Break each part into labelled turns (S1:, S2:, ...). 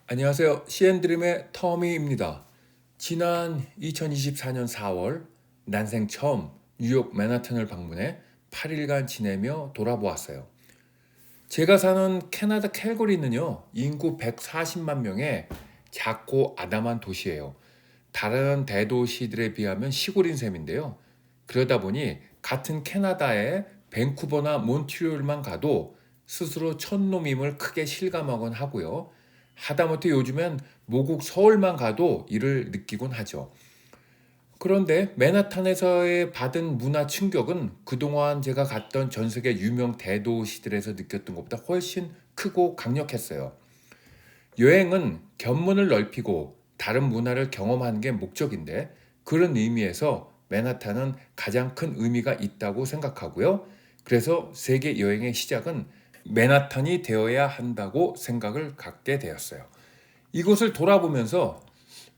S1: 안녕하세요. CN드림의 터미입니다. 지난 2024년 4월 난생 처음 뉴욕 맨하탄을 방문해 8일간 지내며 돌아보았어요. 제가 사는 캐나다 캘거리는요, 인구 140만 명의 작고 아담한 도시예요. 다른 대도시들에 비하면 시골인 셈인데요. 그러다 보니 같은 캐나다의 밴쿠버나 몬트리올만 가도 스스로 촌놈임을 크게 실감하곤 하고요. 하다못해 요즘엔 모국 서울만 가도 이를 느끼곤 하죠. 그런데 맨하탄에서의 받은 문화 충격은 그동안 제가 갔던 전 세계 유명 대도시들에서 느꼈던 것보다 훨씬 크고 강력했어요. 여행은 견문을 넓히고 다른 문화를 경험하는 게 목적인데 그런 의미에서 맨하탄은 가장 큰 의미가 있다고 생각하고요. 그래서 세계 여행의 시작은 맨하탄이 되어야 한다고 생각을 갖게 되었어요. 이곳을 돌아보면서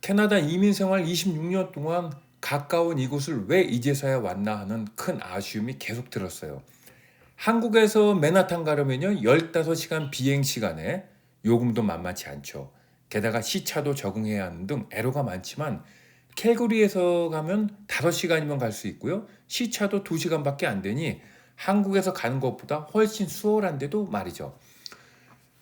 S1: 캐나다 이민 생활 26년 동안 가까운 이곳을 왜 이제서야 왔나 하는 큰 아쉬움이 계속 들었어요. 한국에서 맨하탄 가려면요 15시간 비행 시간에 요금도 만만치 않죠. 게다가 시차도 적응해야 하는 등 애로가 많지만 캘거리에서 가면 5시간이면 갈 수 있고요. 시차도 2시간밖에 안 되니 한국에서 가는 것보다 훨씬 수월한데도 말이죠.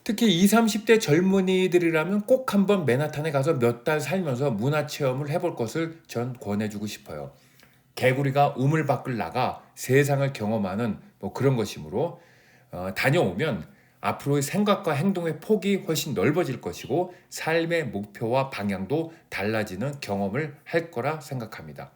S1: 특히 20, 30대 젊은이들이라면 꼭 한번 맨하탄에 가서 몇 달 살면서 문화 체험을 해볼 것을 전 권해주고 싶어요. 개구리가 우물 밖을 나가 세상을 경험하는 뭐 그런 것이므로 다녀오면 앞으로의 생각과 행동의 폭이 훨씬 넓어질 것이고 삶의 목표와 방향도 달라지는 경험을 할 거라 생각합니다.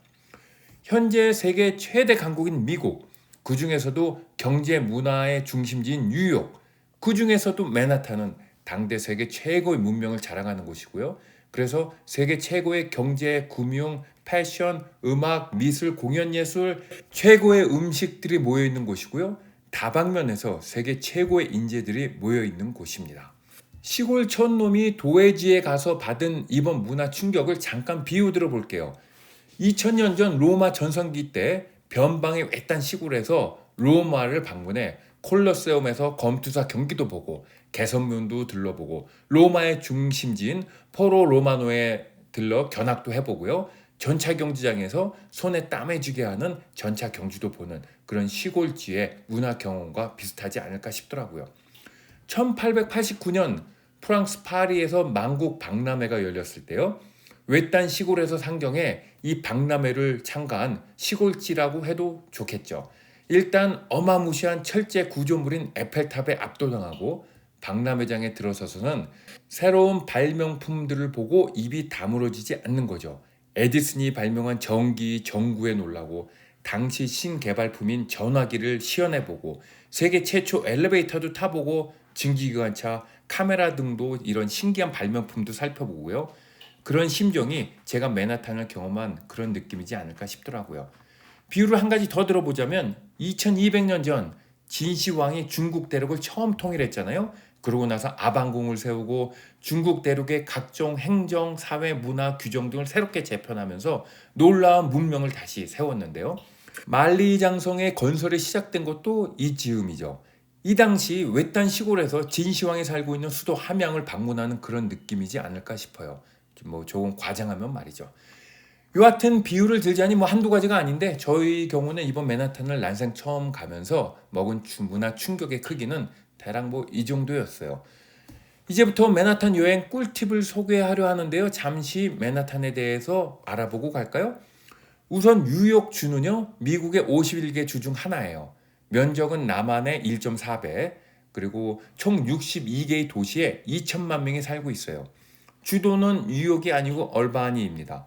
S1: 현재 세계 최대 강국인 미국, 그 중에서도 경제 문화의 중심지인 뉴욕, 그 중에서도 맨하탄은 당대 세계 최고의 문명을 자랑하는 곳이고요. 그래서 세계 최고의 경제, 금융, 패션, 음악, 미술, 공연 예술, 최고의 음식들이 모여 있는 곳이고요. 다방면에서 세계 최고의 인재들이 모여 있는 곳입니다. 시골 촌놈이 도회지에 가서 받은 이번 문화 충격을 잠깐 비유 들어 볼게요. 2000년 전 로마 전성기 때 변방의 외딴 시골에서 로마를 방문해 콜로세움에서 검투사 경기도 보고 개선문도 들러보고 로마의 중심지인 포로 로마노에 들러 견학도 해보고요. 전차 경기장에서 손에 땀에 쥐게 하는 전차 경주도 보는 그런 시골지의 문화 경험과 비슷하지 않을까 싶더라고요. 1889년 프랑스 파리에서 만국 박람회가 열렸을 때요. 외딴 시골에서 상경해 이 박람회를 참가한 시골지라고 해도 좋겠죠. 일단 어마무시한 철제 구조물인 에펠탑에 압도당하고 박람회장에 들어서서는 새로운 발명품들을 보고 입이 다물어지지 않는 거죠. 에디슨이 발명한 전기, 전구에 놀라고 당시 신개발품인 전화기를 시연해보고 세계 최초 엘리베이터도 타보고 증기기관차, 카메라 등도 이런 신기한 발명품도 살펴보고요. 그런 심정이 제가 맨하탄을 경험한 그런 느낌이지 않을까 싶더라고요. 비유를 한 가지 더 들어보자면 2200년 전 진시황이 중국 대륙을 처음 통일했잖아요. 그러고 나서 아방궁을 세우고 중국 대륙의 각종 행정, 사회, 문화, 규정 등을 새롭게 재편하면서 놀라운 문명을 다시 세웠는데요. 만리장성의 건설이 시작된 것도 이 즈음이죠. 이 당시 외딴 시골에서 진시황이 살고 있는 수도 함양을 방문하는 그런 느낌이지 않을까 싶어요. 뭐 조금 과장하면 말이죠. 여하튼 비유를 들자니 뭐 한두 가지가 아닌데 저희 경우는 이번 맨하탄을 난생 처음 가면서 먹은 문화 충격의 크기는 대략 뭐 이 정도였어요. 이제부터 맨하탄 여행 꿀팁을 소개하려 하는데요. 잠시 맨하탄에 대해서 알아보고 갈까요? 우선 뉴욕주는요. 미국의 51개 주 중 하나예요. 면적은 남한의 1.4배, 그리고 총 62개의 도시에 2천만 명이 살고 있어요. 주도는 뉴욕이 아니고 얼바니입니다.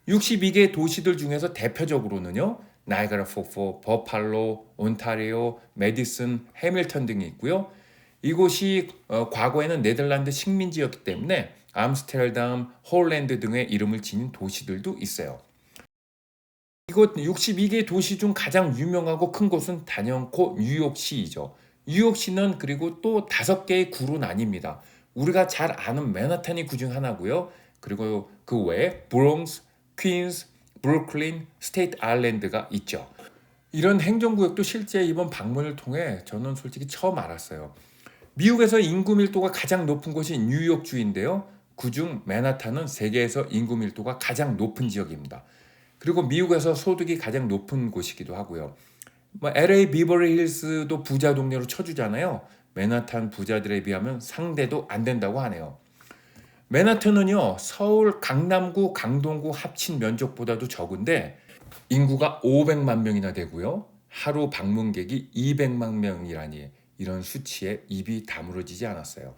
S1: 62개 도시들 중에서 대표적으로는요. 나이아가라 폭포, 버팔로, 온타리오, 메디슨, 해밀턴 등이 있고요. 이곳이 과거에는 네덜란드 식민지였기 때문에 암스테르담, 홀랜드 등의 이름을 지닌 도시들도 있어요. 이곳 62개 도시 중 가장 유명하고 큰 곳은 단연코 뉴욕시이죠. 뉴욕시는 그리고 또 5개의 구로 나뉩니다. 우리가 잘 아는 맨하탄이 그 중 하나고요. 그리고 그 외에 브롱스, 퀸스, 브루클린, 스테이트 아일랜드가 있죠. 이런 행정구역도 실제 이번 방문을 통해 저는 솔직히 처음 알았어요. 미국에서 인구 밀도가 가장 높은 곳이 뉴욕주인데요. 그중 맨하탄은 세계에서 인구 밀도가 가장 높은 지역입니다. 그리고 미국에서 소득이 가장 높은 곳이기도 하고요. LA 비버리 힐스도 부자 동네로 쳐주잖아요. 맨하탄 부자들에 비하면 상대도 안 된다고 하네요. 맨하탄은요, 서울 강남구 강동구 합친 면적보다도 적은데 인구가 500만 명이나 되고요. 하루 방문객이 200만 명이라니 이런 수치에 입이 다물어지지 않았어요.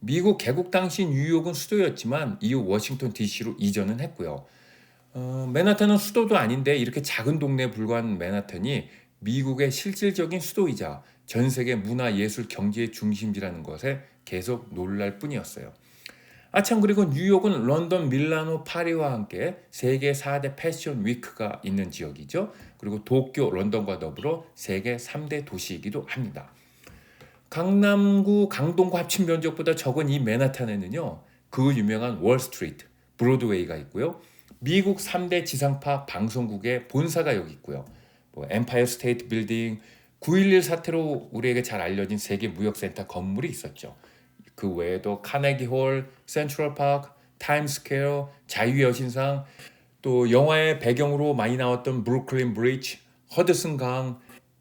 S1: 미국 개국 당시 뉴욕은 수도였지만 이후 워싱턴 DC로 이전은 했고요. 맨하탄은 수도도 아닌데 이렇게 작은 동네에 불과한 맨하탄이 미국의 실질적인 수도이자 전 세계 문화 예술 경제의 중심지라는 것에 계속 놀랄 뿐이었어요. 참 그리고 뉴욕은 런던, 밀라노, 파리와 함께 세계 4대 패션 위크가 있는 지역이죠. 그리고 도쿄, 런던과 더불어 세계 3대 도시이기도 합니다. 강남구, 강동구 합친 면적보다 적은 이 맨하탄에는요. 그 유명한 월스트리트, 브로드웨이가 있고요. 미국 3대 지상파 방송국의 본사가 여기 있고요. 엠파이어 스테이트 빌딩, 9.11 사태로 우리에게 잘 알려진 세계 무역센터 건물이 있었죠. 그 외에도 카네기 홀, 센트럴 파크, 타임스퀘어, 자유의 여신상, 또 영화의 배경으로 많이 나왔던 브루클린 브리지, 허드슨 강,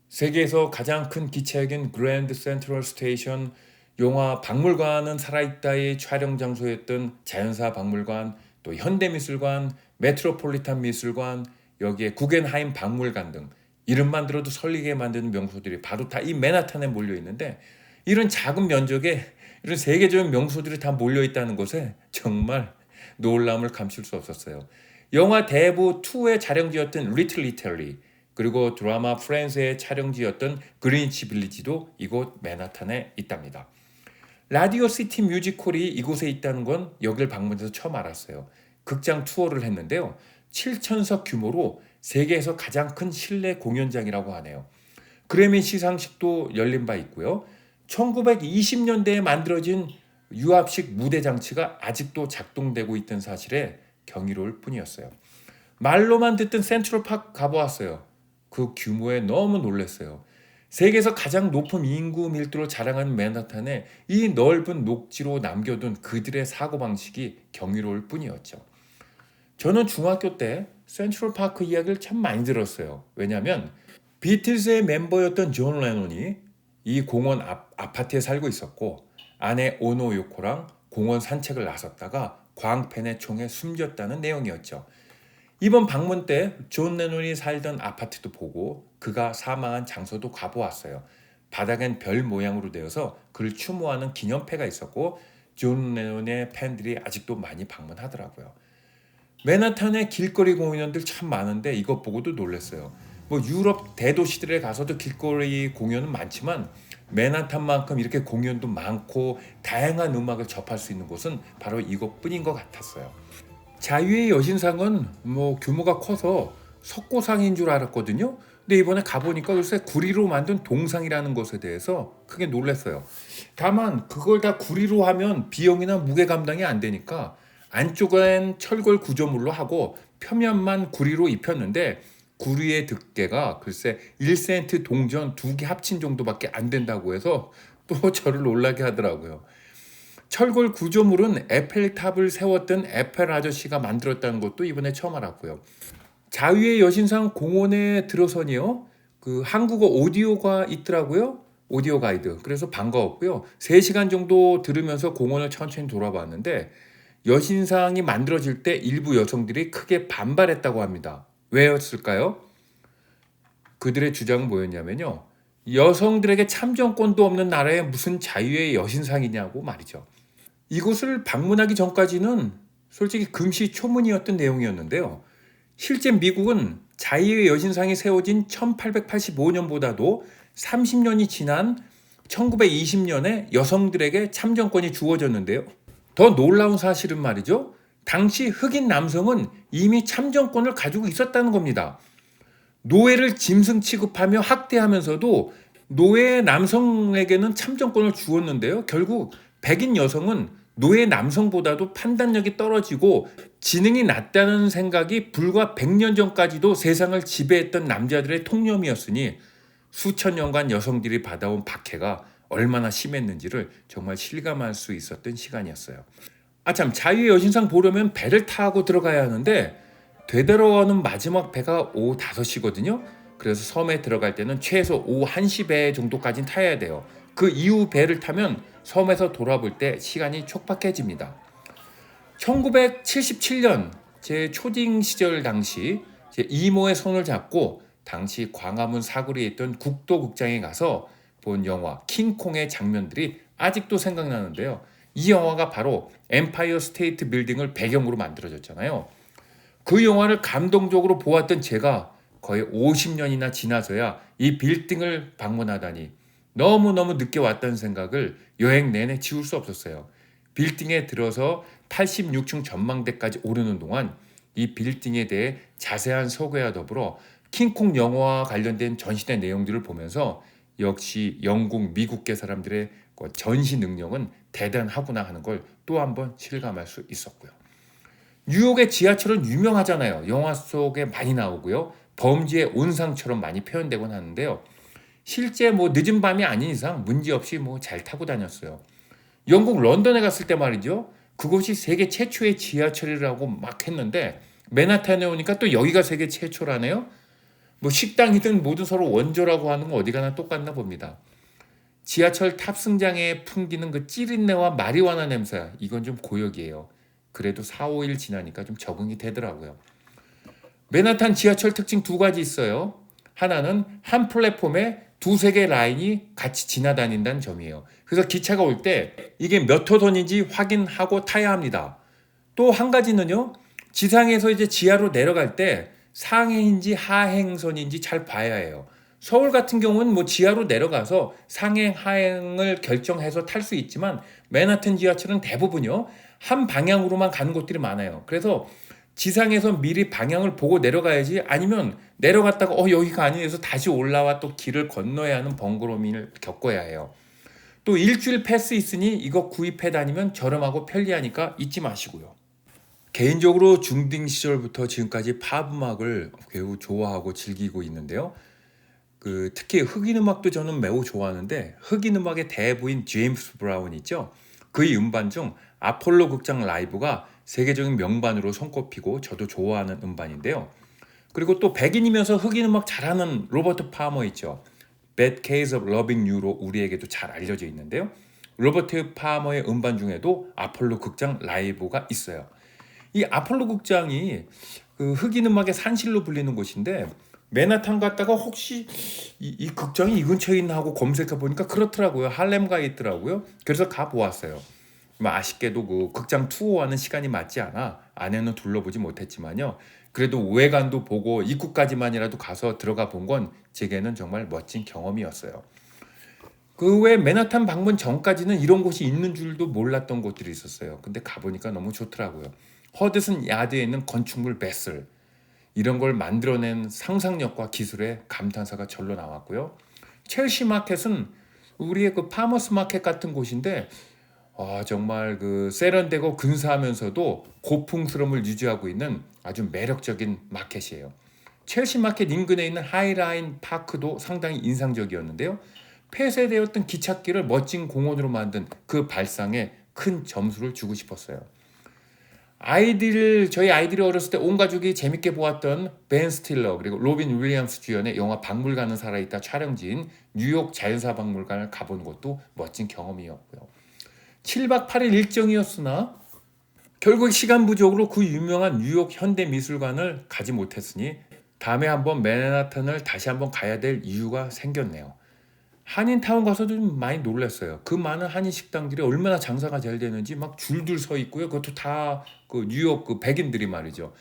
S1: 세계에서 가장 큰 기차역인 그랜드 센트럴 스테이션, 영화 박물관은 살아있다의 촬영 장소였던 자연사 박물관, 또 현대미술관, 메트로폴리탄 미술관, 여기에 구겐하임 박물관 등 이름만 들어도 설리게 만드는 명소들이 바로 다 이 맨하탄에 몰려 있는데 이런 작은 면적에 이런 세계적인 명소들이 다 몰려 있다는 것에 정말 놀람을 감출 수 없었어요. 영화 대부 2의 촬영지였던 리틀 이탈리, 그리고 드라마 프렌즈의 촬영지였던 그린위치 빌리지도 이곳 맨하탄에 있답니다. 라디오 시티 뮤지컬이 이곳에 있다는 건 여길 방문해서 처음 알았어요. 극장 투어를 했는데요. 7,000석 규모로 세계에서 가장 큰 실내 공연장이라고 하네요. 그래미 시상식도 열린 바 있고요. 1920년대에 만들어진 유압식 무대 장치가 아직도 작동되고 있던 사실에 경이로울 뿐이었어요. 말로만 듣던 센트럴파크 가보았어요. 그 규모에 너무 놀랐어요. 세계에서 가장 높은 인구 밀도로 자랑하는 맨하탄에 이 넓은 녹지로 남겨둔 그들의 사고방식이 경이로울 뿐이었죠. 저는 중학교 때 센트럴파크 이야기를 참 많이 들었어요. 왜냐하면 비틀즈의 멤버였던 존 레논이 이 공원 아파트에 살고 있었고 아내 오노 요코랑 공원 산책을 나섰다가 광팬의 총에 숨졌다는 내용이었죠. 이번 방문 때 존 레논이 살던 아파트도 보고 그가 사망한 장소도 가보았어요. 바닥엔 별 모양으로 되어서 그를 추모하는 기념패가 있었고 존 레논의 팬들이 아직도 많이 방문하더라고요. 맨하탄에 길거리 공연들 참 많은데 이것 보고도 놀랐어요. 유럽 대도시들에 가서도 길거리 공연은 많지만 맨하탄만큼 이렇게 공연도 많고 다양한 음악을 접할 수 있는 곳은 바로 이것뿐인 것 같았어요. 자유의 여신상은 규모가 커서 석고상인 줄 알았거든요. 근데 이번에 가보니까 글쎄 구리로 만든 동상이라는 것에 대해서 크게 놀랐어요. 다만 그걸 다 구리로 하면 비용이나 무게 감당이 안 되니까 안쪽엔 철골 구조물로 하고 표면만 구리로 입혔는데 구리의 두께가 글쎄 1cm 동전 2개 합친 정도밖에 안 된다고 해서 또 저를 놀라게 하더라고요. 철골 구조물은 에펠탑을 세웠던 에펠 아저씨가 만들었다는 것도 이번에 처음 알았고요. 자유의 여신상 공원에 들어서니요. 그 한국어 오디오가 있더라고요. 오디오 가이드. 그래서 반가웠고요. 3시간 정도 들으면서 공원을 천천히 돌아봤는데 여신상이 만들어질 때 일부 여성들이 크게 반발했다고 합니다. 왜였을까요? 그들의 주장은 뭐였냐면요. 여성들에게 참정권도 없는 나라에 무슨 자유의 여신상이냐고 말이죠. 이곳을 방문하기 전까지는 솔직히 금시초문이었던 내용이었는데요. 실제 미국은 자유의 여신상이 세워진 1885년보다도 30년이 지난 1920년에 여성들에게 참정권이 주어졌는데요. 더 놀라운 사실은 말이죠. 당시 흑인 남성은 이미 참정권을 가지고 있었다는 겁니다. 노예를 짐승 취급하며 학대하면서도 노예 남성에게는 참정권을 주었는데요. 결국 백인 여성은 노예 남성보다도 판단력이 떨어지고 지능이 낮다는 생각이 불과 100년 전까지도 세상을 지배했던 남자들의 통념이었으니 수천 년간 여성들이 받아온 박해가 얼마나 심했는지를 정말 실감할 수 있었던 시간이었어요. 참, 자유의 여신상 보려면 배를 타고 들어가야 하는데 되돌아오는 마지막 배가 오후 5시거든요. 그래서 섬에 들어갈 때는 최소 오후 1시 배 정도까지는 타야 돼요. 그 이후 배를 타면 섬에서 돌아볼 때 시간이 촉박해집니다. 1977년 제 초딩 시절 당시 제 이모의 손을 잡고 당시 광화문 사거리에 있던 국도극장에 가서 본 영화 킹콩의 장면들이 아직도 생각나는데요. 이 영화가 바로 엠파이어 스테이트 빌딩을 배경으로 만들어졌잖아요. 그 영화를 감동적으로 보았던 제가 거의 50년이나 지나서야 이 빌딩을 방문하다니 너무너무 늦게 왔다는 생각을 여행 내내 지울 수 없었어요. 빌딩에 들어서 86층 전망대까지 오르는 동안 이 빌딩에 대해 자세한 소개와 더불어 킹콩 영화와 관련된 전시의 내용들을 보면서 역시 영국, 미국계 사람들의 전시 능력은 대단하구나 하는 걸 또 한 번 실감할 수 있었고요. 뉴욕의 지하철은 유명하잖아요. 영화 속에 많이 나오고요. 범죄의 온상처럼 많이 표현되곤 하는데요. 실제 늦은 밤이 아닌 이상 문제없이 잘 타고 다녔어요. 영국 런던에 갔을 때 말이죠. 그곳이 세계 최초의 지하철이라고 막 했는데 맨하탄에 오니까 또 여기가 세계 최초라네요. 식당이든 뭐든 서로 원조라고 하는 건 어디 가나 똑같나 봅니다. 지하철 탑승장에 풍기는 그 찌린내와 마리화나 냄새, 이건 좀 고역이에요. 그래도 4, 5일 지나니까 좀 적응이 되더라고요. 맨하탄 지하철 특징 두 가지 있어요. 하나는 한 플랫폼에 두세 개 라인이 같이 지나다닌다는 점이에요. 그래서 기차가 올 때 이게 몇 호선인지 확인하고 타야 합니다. 또 한 가지는요. 지상에서 이제 지하로 내려갈 때 상행인지 하행선인지 잘 봐야 해요. 서울 같은 경우는 지하로 내려가서 상행, 하행을 결정해서 탈 수 있지만 맨하탄 지하철은 대부분요. 한 방향으로만 가는 곳들이 많아요. 그래서 지상에서 미리 방향을 보고 내려가야지 아니면 내려갔다가 여기가 아니어서 다시 올라와 또 길을 건너야 하는 번거로움을 겪어야 해요. 또 일주일 패스 있으니 이거 구입해 다니면 저렴하고 편리하니까 잊지 마시고요. 개인적으로 중딩 시절부터 지금까지 팝 음악을 매우 좋아하고 즐기고 있는데요. 특히 흑인 음악도 저는 매우 좋아하는데 흑인 음악의 대부인 제임스 브라운 있죠. 그의 음반 중 아폴로 극장 라이브가 세계적인 명반으로 손꼽히고 저도 좋아하는 음반인데요. 그리고 또 백인이면서 흑인 음악 잘하는 로버트 파머 있죠. Bad Case of Loving You로 우리에게도 잘 알려져 있는데요. 로버트 파머의 음반 중에도 아폴로 극장 라이브가 있어요. 이 아폴로 극장이 흑인 음악의 산실로 불리는 곳인데 맨하탄 갔다가 혹시 이 극장이 이 근처에 있나 하고 검색해 보니까 그렇더라고요. 할렘가에 있더라고요. 그래서 가 보았어요. 아쉽게도 그 극장 투어와는 시간이 맞지 않아 안에는 둘러보지 못했지만요. 그래도 외관도 보고 입구까지만이라도 가서 들어가 본 건 제게는 정말 멋진 경험이었어요. 그 외 맨하탄 방문 전까지는 이런 곳이 있는 줄도 몰랐던 곳들이 있었어요. 근데 가보니까 너무 좋더라고요. 허드슨 야드에 있는 건축물 배슬, 이런 걸 만들어낸 상상력과 기술에 감탄사가 절로 나왔고요. 첼시 마켓은 우리의 그 파머스 마켓 같은 곳인데 정말 세련되고 근사하면서도 고풍스러움을 유지하고 있는 아주 매력적인 마켓이에요. 첼시 마켓 인근에 있는 하이라인 파크도 상당히 인상적이었는데요. 폐쇄되었던 기찻길을 멋진 공원으로 만든 그 발상에 큰 점수를 주고 싶었어요. 저희 아이들이 어렸을 때 온 가족이 재밌게 보았던 벤 스틸러 그리고 로빈 윌리엄스 주연의 영화 박물관은 살아있다 촬영지인 뉴욕 자연사박물관을 가보는 것도 멋진 경험이었고요. 7박 8일 일정이었으나 결국 시간 부족으로 그 유명한 뉴욕 현대미술관을 가지 못했으니 다음에 한번 맨하탄을 다시 한번 가야 될 이유가 생겼네요. 한인타운 가서도 좀 많이 놀랐어요. 그 많은 한인 식당들이 얼마나 장사가 잘 되는지 막 줄들 서 있고요. 그것도 다 뉴욕 백인들이 말이죠.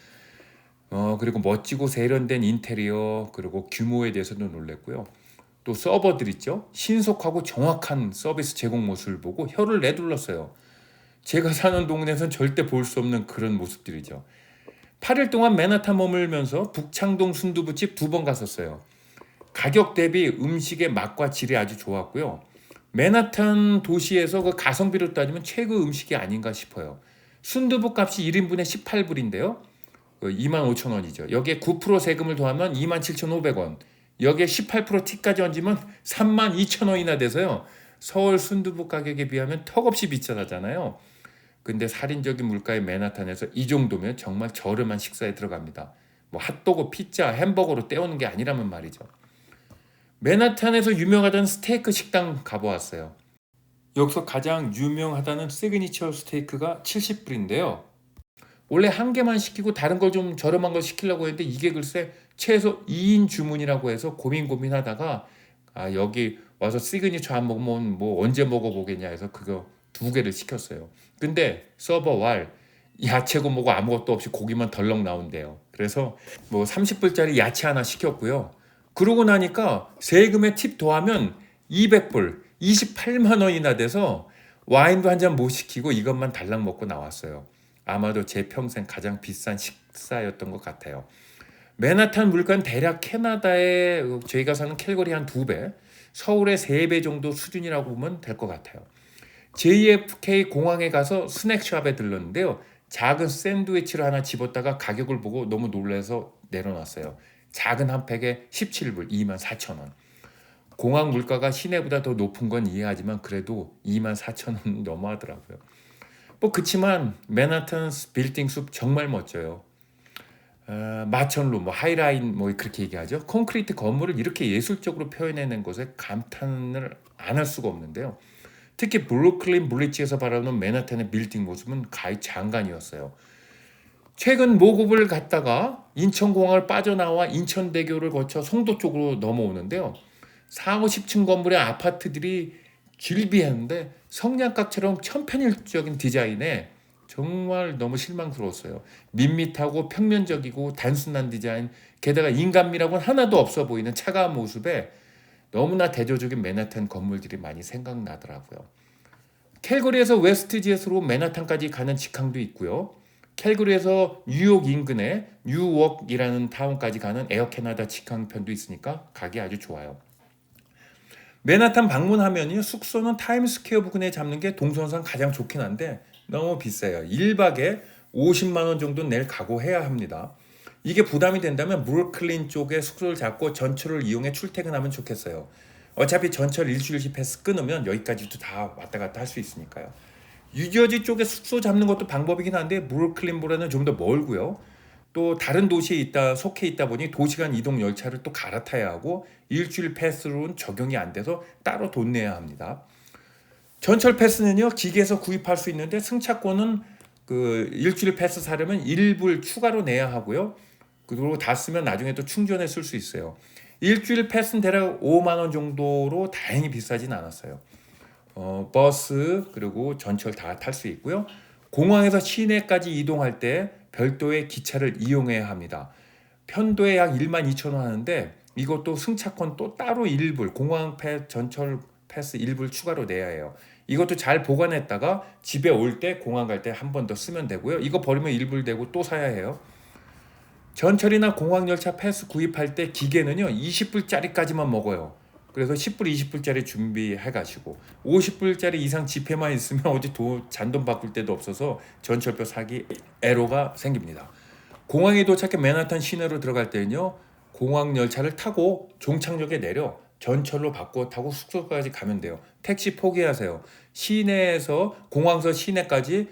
S1: 그리고 멋지고 세련된 인테리어 그리고 규모에 대해서도 놀랐고요. 또 서버들 있죠. 신속하고 정확한 서비스 제공 모습을 보고 혀를 내둘렀어요. 제가 사는 동네에선 절대 볼 수 없는 그런 모습들이죠. 8일 동안 맨하탄 머물면서 북창동 순두부집 2번 갔었어요. 가격 대비 음식의 맛과 질이 아주 좋았고요. 맨하탄 도시에서 그 가성비로 따지면 최고 음식이 아닌가 싶어요. 순두부 값이 1인분에 18불인데요. 25,000원이죠. 여기에 9% 세금을 더하면 27,500원. 여기에 18% 팁까지 얹으면 32,000원이나 돼서요. 서울 순두부 가격에 비하면 턱없이 비싸잖아요. 근데 살인적인 물가의 맨하탄에서 이 정도면 정말 저렴한 식사에 들어갑니다. 뭐 핫도그, 피자, 햄버거로 때우는 게 아니라면 말이죠. 맨하탄에서 유명하다는 스테이크 식당 가보았어요. 여기서 가장 유명하다는 시그니처 스테이크가 70불인데요. 원래 한 개만 시키고 다른 걸 좀 저렴한 걸 시키려고 했는데 이게 글쎄 최소 2인 주문이라고 해서 고민하다가 여기 와서 시그니처 안 먹으면 뭐 언제 먹어보겠냐 해서 그거 2개를 시켰어요. 근데 서버 왈 야채고 뭐고 아무것도 없이 고기만 덜렁 나온대요. 그래서 뭐 30불짜리 야채 하나 시켰고요. 그러고 나니까 세금에 팁 더하면 200불, 28만 원이나 돼서 와인도 한 잔 못 시키고 이것만 달랑 먹고 나왔어요. 아마도 제 평생 가장 비싼 식사였던 것 같아요. 맨하탄 물가는 대략 캐나다의 저희가 사는 캘거리 한 2배, 서울의 3배 정도 수준이라고 보면 될 것 같아요. JFK 공항에 가서 스낵샵에 들렀는데요. 작은 샌드위치를 하나 집었다가 가격을 보고 너무 놀라서 내려놨어요. 작은 한 팩에 17불, 24,000원. 공항 물가가 시내보다 더 높은 건 이해하지만 그래도 24,000원 너무하더라고요. 뭐 그치만 맨하탄 빌딩 숲 정말 멋져요. 마천루, 뭐 하이라인 뭐 그렇게 얘기하죠. 콘크리트 건물을 이렇게 예술적으로 표현해낸 것에 감탄을 안 할 수가 없는데요. 특히 브루클린 브릿지에서 바라보는 맨하탄의 빌딩 모습은 가히 장관이었어요. 최근 모급을 갔다가 인천공항을 빠져나와 인천대교를 거쳐 송도 쪽으로 넘어오는데요. 4, 50층 건물의 아파트들이 길비했는데 성냥갑처럼 천편일적인 디자인에 정말 너무 실망스러웠어요. 밋밋하고 평면적이고 단순한 디자인, 게다가 인간미라고는 하나도 없어 보이는 차가운 모습에 너무나 대조적인 맨하탄 건물들이 많이 생각나더라고요. 캘거리에서 웨스트지에서로 맨하탄까지 가는 직항도 있고요. 캘거리에서 뉴욕 인근에 뉴웍이라는 타운까지 가는 에어 캐나다 직항편도 있으니까 가기 아주 좋아요. 맨하탄 방문하면요, 숙소는 타임스퀘어 부근에 잡는 게 동선상 가장 좋긴 한데 너무 비싸요. 1박에 50만 원 정도 낼 각오해야 합니다. 이게 부담이 된다면 브루클린 쪽에 숙소를 잡고 전철을 이용해 출퇴근하면 좋겠어요. 어차피 전철 일주일치 패스 끊으면 여기까지도 다 왔다 갔다 할 수 있으니까요. 뉴저지 쪽에 숙소 잡는 것도 방법이긴 한데 브루클린보다는 좀 더 멀고요. 또 다른 도시에 속해 있다 보니 도시간 이동 열차를 또 갈아타야 하고 일주일 패스로는 적용이 안 돼서 따로 돈 내야 합니다. 전철 패스는요, 기계에서 구입할 수 있는데 승차권은 그 일주일 패스 사려면 1불 추가로 내야 하고요. 그리고 다 쓰면 나중에 또 충전해 쓸 수 있어요. 일주일 패스는 대략 5만 원 정도로 다행히 비싸진 않았어요. 버스 그리고 전철 다 탈 수 있고요. 공항에서 시내까지 이동할 때 별도의 기차를 이용해야 합니다. 편도에 약 12,000원 하는데 이것도 승차권 또 따로 1불, 전철 패스 1불 추가로 내야 해요. 이것도 잘 보관했다가 집에 올 때 공항 갈 때 한 번 더 쓰면 되고요. 이거 버리면 1불 되고 또 사야 해요. 전철이나 공항열차 패스 구입할 때 기계는요 20불짜리까지만 먹어요. 그래서 10불, 20불짜리 준비해 가시고 50불짜리 이상 지폐만 있으면 어디 잔돈 바꿀 데도 없어서 전철표 사기 애로가 생깁니다. 공항에 도착해 맨하탄 시내로 들어갈 때는요 공항열차를 타고 종착역에 내려 전철로 바꿔 타고 숙소까지 가면 돼요. 택시 포기하세요. 시내에서 공항서 시내까지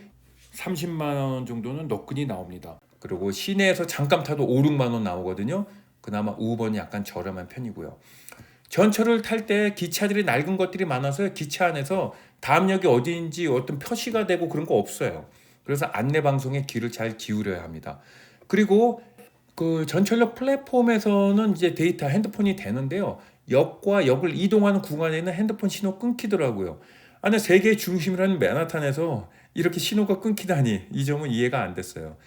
S1: 30만 원 정도는 너끈히 나옵니다. 그리고 시내에서 잠깐 타도 5, 6만 원 나오거든요. 그나마 우번이 약간 저렴한 편이고요. 전철을 탈 때 기차들이 낡은 것들이 많아서 기차 안에서 다음 역이 어디인지 어떤 표시가 되고 그런 거 없어요. 그래서 안내 방송에 귀를 잘 기울여야 합니다. 그리고 그 전철역 플랫폼에서는 이제 데이터 핸드폰이 되는데요. 역과 역을 이동하는 구간에는 핸드폰 신호 끊기더라고요. 아니 세계의 중심이라는 맨하탄에서 이렇게 신호가 끊기다니 이 점은 이해가 안 됐어요.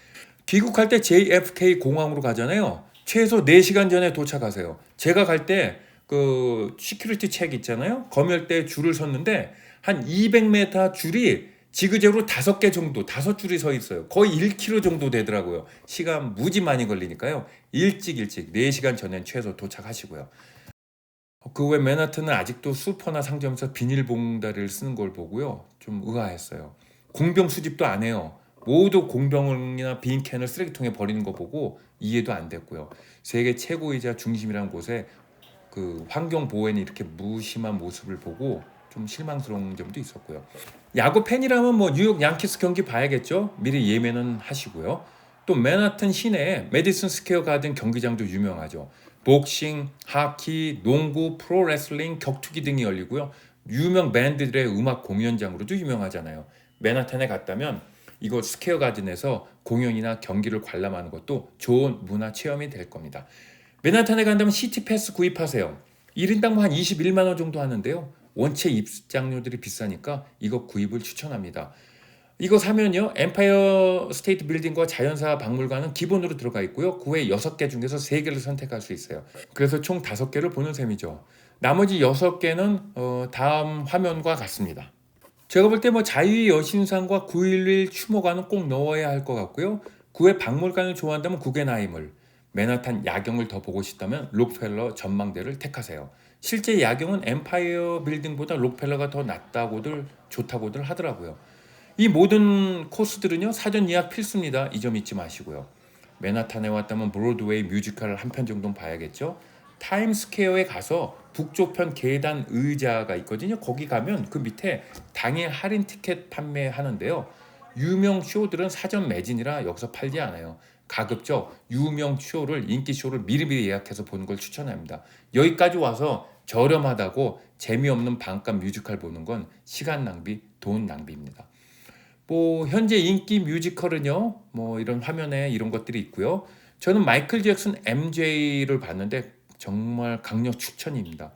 S1: 귀국할 때 JFK 공항으로 가잖아요. 최소 4시간 전에 도착하세요. 제가 갈 때 그 시큐리티 책 있잖아요. 검열대 줄을 섰는데 한 200m 줄이 지그재그로 5개 정도, 5줄이 서 있어요. 거의 1km 정도 되더라고요. 시간 무지 많이 걸리니까요. 일찍 4시간 전엔 최소 도착하시고요. 그 외 맨하탄은 아직도 슈퍼나 상점에서 비닐봉다리를 쓰는 걸 보고요. 좀 의아했어요. 공병 수집도 안 해요. 모두 공병이나 빈캔을 쓰레기통에 버리는 거 보고 이해도 안 됐고요. 세계 최고이자 중심이라는 곳에 그 환경 보호에는 이렇게 무심한 모습을 보고 좀 좀 실망스러운 점도 있었고요. 야구 팬이라면 뭐 뉴욕 양키스 경기 봐야겠죠. 미리 예매는 하시고요. 또 맨하튼 시내에 메디슨 스퀘어 가든 경기장도 유명하죠. 복싱, 하키, 농구, 프로레슬링, 격투기 등이 열리고요. 유명 밴드들의 음악 공연장으로도 유명하잖아요. 맨하탄에 갔다면 이곳 스퀘어 가든에서 공연이나 경기를 관람하는 것도 좋은 문화 체험이 될 겁니다. 맨하탄에 간다면 시티 패스 구입하세요. 1인당 한 21만 원 정도 하는데요. 원체 입장료들이 비싸니까 이거 구입을 추천합니다. 이거 사면요. 엠파이어 스테이트 빌딩과 자연사 박물관은 기본으로 들어가 있고요. 그 외 6개 중에서 3개를 선택할 수 있어요. 그래서 총 5개를 보는 셈이죠. 나머지 6개는 다음 화면과 같습니다. 제가 볼 때 뭐 자유의 여신상과 9.11 추모관은 꼭 넣어야 할 것 같고요. 그 외 박물관을 좋아한다면 구겐하임을, 맨하탄 야경을 더 보고 싶다면 록펠러 전망대를 택하세요. 실제 야경은 엠파이어 빌딩보다 록펠러가 더 낫다고들 좋다고들 하더라고요. 이 모든 코스들은요 사전 예약 필수입니다. 이 점 잊지 마시고요. 맨하탄에 왔다면 브로드웨이 뮤지컬 한 편 정도는 봐야겠죠. 타임스퀘어에 가서 북쪽편 계단 의자가 있거든요. 거기 가면 그 밑에 당일 할인 티켓 판매하는데요. 유명 쇼들은 사전 매진이라 여기서 팔지 않아요. 가급적 유명 쇼를 인기 쇼를 미리미리 예약해서 보는 걸 추천합니다. 여기까지 와서 저렴하다고 재미없는 반값 뮤지컬 보는 건 시간 낭비, 돈 낭비입니다. 뭐 현재 인기 뮤지컬은요. 뭐 이런 화면에 이런 것들이 있고요. 저는 마이클 잭슨 MJ를 봤는데 정말 강력 추천입니다.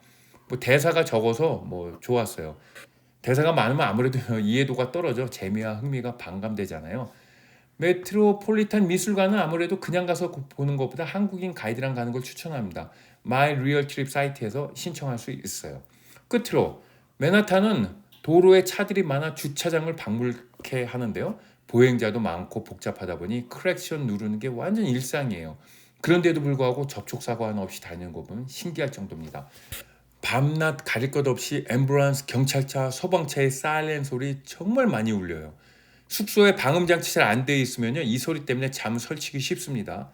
S1: 뭐 대사가 적어서 뭐 좋았어요. 대사가 많으면 아무래도 이해도가 떨어져 재미와 흥미가 반감되잖아요. 메트로폴리탄 미술관은 아무래도 그냥 가서 보는 것보다 한국인 가이드랑 가는 걸 추천합니다. 마이 리얼 트립 사이트에서 신청할 수 있어요. 끝으로 맨하탄은 도로에 차들이 많아 주차장을 방불케 하는데요. 보행자도 많고 복잡하다 보니 크랙션 누르는 게 완전 일상이에요. 그런데도 불구하고 접촉사고 하나 없이 다니는 거 보면 신기할 정도입니다. 밤낮 가릴 것 없이 앰뷸런스, 경찰차, 소방차의 사이렌 소리 정말 많이 울려요. 숙소에 방음장치 잘 안 돼 있으면요. 이 소리 때문에 잠 설치기 쉽습니다.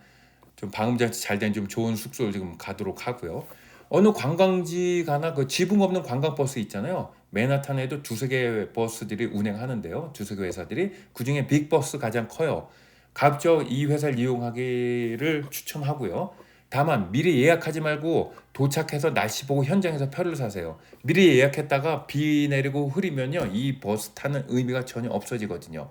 S1: 좀 방음장치 잘 된 좀 좋은 숙소를 지금 가도록 하고요. 어느 관광지 가나 그 지붕 없는 관광버스 있잖아요. 맨하탄에도 2-3개 버스들이 운행하는데요. 2-3개 회사들이 그중에 빅버스 가장 커요. 가급적 이 회사를 이용하기를 추천하고요. 다만 미리 예약하지 말고 도착해서 날씨 보고 현장에서 표를 사세요. 미리 예약했다가 비 내리고 흐리면요. 이 버스 타는 의미가 전혀 없어지거든요.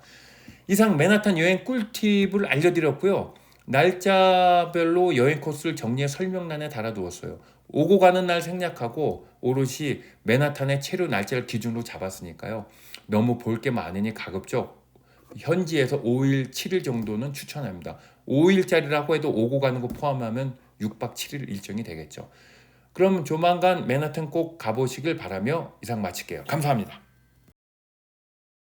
S1: 이상 맨하탄 여행 꿀팁을 알려드렸고요. 날짜별로 여행 코스를 정리해 설명란에 달아두었어요. 오고 가는 날 생략하고 오롯이 맨하탄의 체류 날짜를 기준으로 잡았으니까요. 너무 볼 게 많으니 가급적 현지에서 5일, 7일 정도는 추천합니다. 5일짜리라고 해도 오고 가는 거 포함하면 6박 7일 일정이 되겠죠. 그럼 조만간 맨하탄 꼭 가보시길 바라며 이상 마칠게요. 감사합니다.